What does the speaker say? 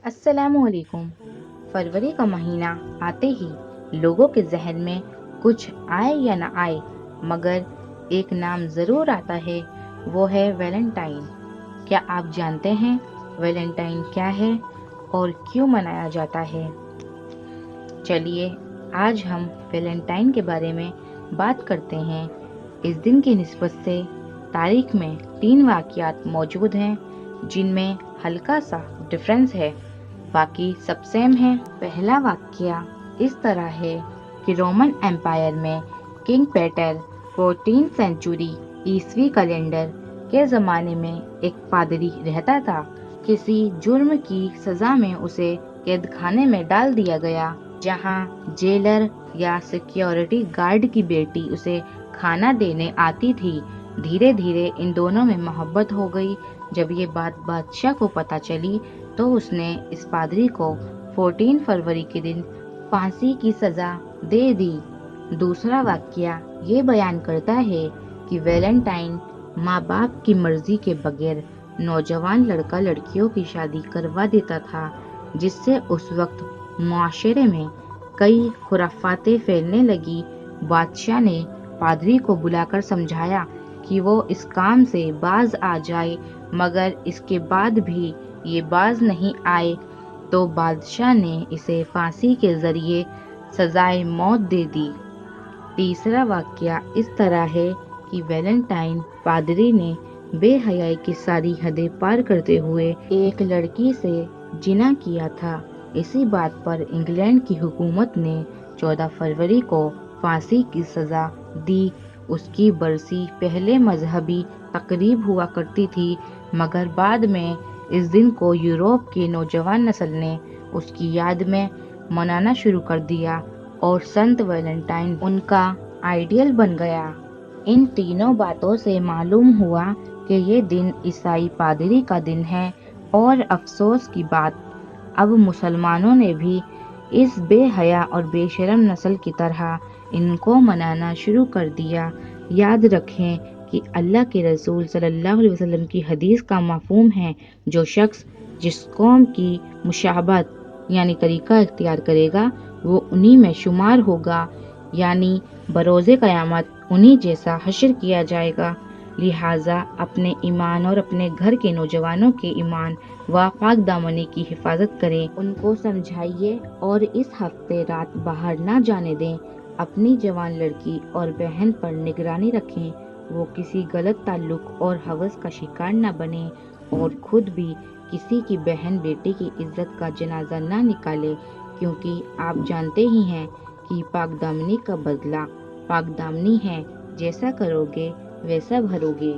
السلام علیکم۔ فروری کا مہینہ آتے ہی لوگوں کے ذہن میں کچھ آئے یا نہ آئے مگر ایک نام ضرور آتا ہے، وہ ہے ویلنٹائن۔ کیا آپ جانتے ہیں ویلنٹائن کیا ہے اور کیوں منایا جاتا ہے؟ چلیے آج ہم ویلنٹائن کے بارے میں بات کرتے ہیں۔ اس دن کی نسبت سے تاریخ میں 3 واقعات موجود ہیں جن میں ہلکا سا ڈفرینس ہے، باقی سب سیم ہے۔ پہلا واقعہ اس طرح ہے کہ رومن ایمپائر میں کنگ پیٹر 14 سینچری عیسوی کیلنڈر کے زمانے میں ایک پادری رہتا تھا۔ کسی جرم کی سزا میں اسے قید خانے میں ڈال دیا گیا، جہاں جیلر یا سیکیورٹی گارڈ کی بیٹی اسے کھانا دینے آتی تھی۔ دھیرے دھیرے ان دونوں میں محبت ہو گئی۔ جب یہ بات بادشاہ کو پتہ چلی تو اس نے اس پادری کو 14 فروری کے دن پھانسی کی سزا دے دی۔ دوسرا واقعہ یہ بیان کرتا ہے کہ ویلنٹائن ماں باپ کی مرضی کے بغیر نوجوان لڑکا لڑکیوں کی شادی کروا دیتا تھا، جس سے اس وقت معاشرے میں کئی خرافاتیں پھیلنے لگی۔ بادشاہ نے پادری کو بلا کر سمجھایا کہ وہ اس کام سے باز آ جائے، مگر اس کے بعد بھی یہ باز نہیں آئے تو بادشاہ نے اسے پھانسی کے ذریعے سزائے موت دے دی۔ تیسرا واقعہ اس طرح ہے کہ ویلنٹائن پادری نے بے حیائی کی ساری حدیں پار کرتے ہوئے ایک لڑکی سے زنا کیا تھا۔ اسی بات پر انگلینڈ کی حکومت نے 14 فروری کو پھانسی کی سزا دی۔ اس کی برسی پہلے مذہبی تقریب ہوا کرتی تھی، مگر بعد میں اس دن کو یورپ کی نوجوان نسل نے اس کی یاد میں منانا شروع کر دیا اور سنت ویلنٹائن ان کا آئیڈیل بن گیا۔ ان تینوں باتوں سے معلوم ہوا کہ یہ دن عیسائی پادری کا دن ہے، اور افسوس کی بات اب مسلمانوں نے بھی اس بے حیا اور بے شرم نسل کی طرح ان کو منانا شروع کر دیا۔ یاد رکھیں کہ اللہ کے رسول صلی اللہ علیہ وسلم کی حدیث کا مفہوم ہے، جو شخص جس قوم کی مشابہت یعنی طریقہ اختیار کرے گا وہ انہی میں شمار ہوگا، یعنی بروز قیامت انہی جیسا حشر کیا جائے گا۔ لہٰذا اپنے ایمان اور اپنے گھر کے نوجوانوں کے ایمان و پاک دامنی کی حفاظت کریں، ان کو سمجھائیے اور اس ہفتے رات باہر نہ جانے دیں۔ اپنی جوان لڑکی اور بہن پر نگرانی رکھیں، وہ کسی غلط تعلق اور ہوس کا شکار نہ بنے، اور خود بھی کسی کی بہن بیٹی کی عزت کا جنازہ نہ نکالے، کیونکہ آپ جانتے ہی ہیں کہ پاک دامنی کا بدلہ پاک دامنی ہے، جیسا کرو گے ویسا بھرو گے۔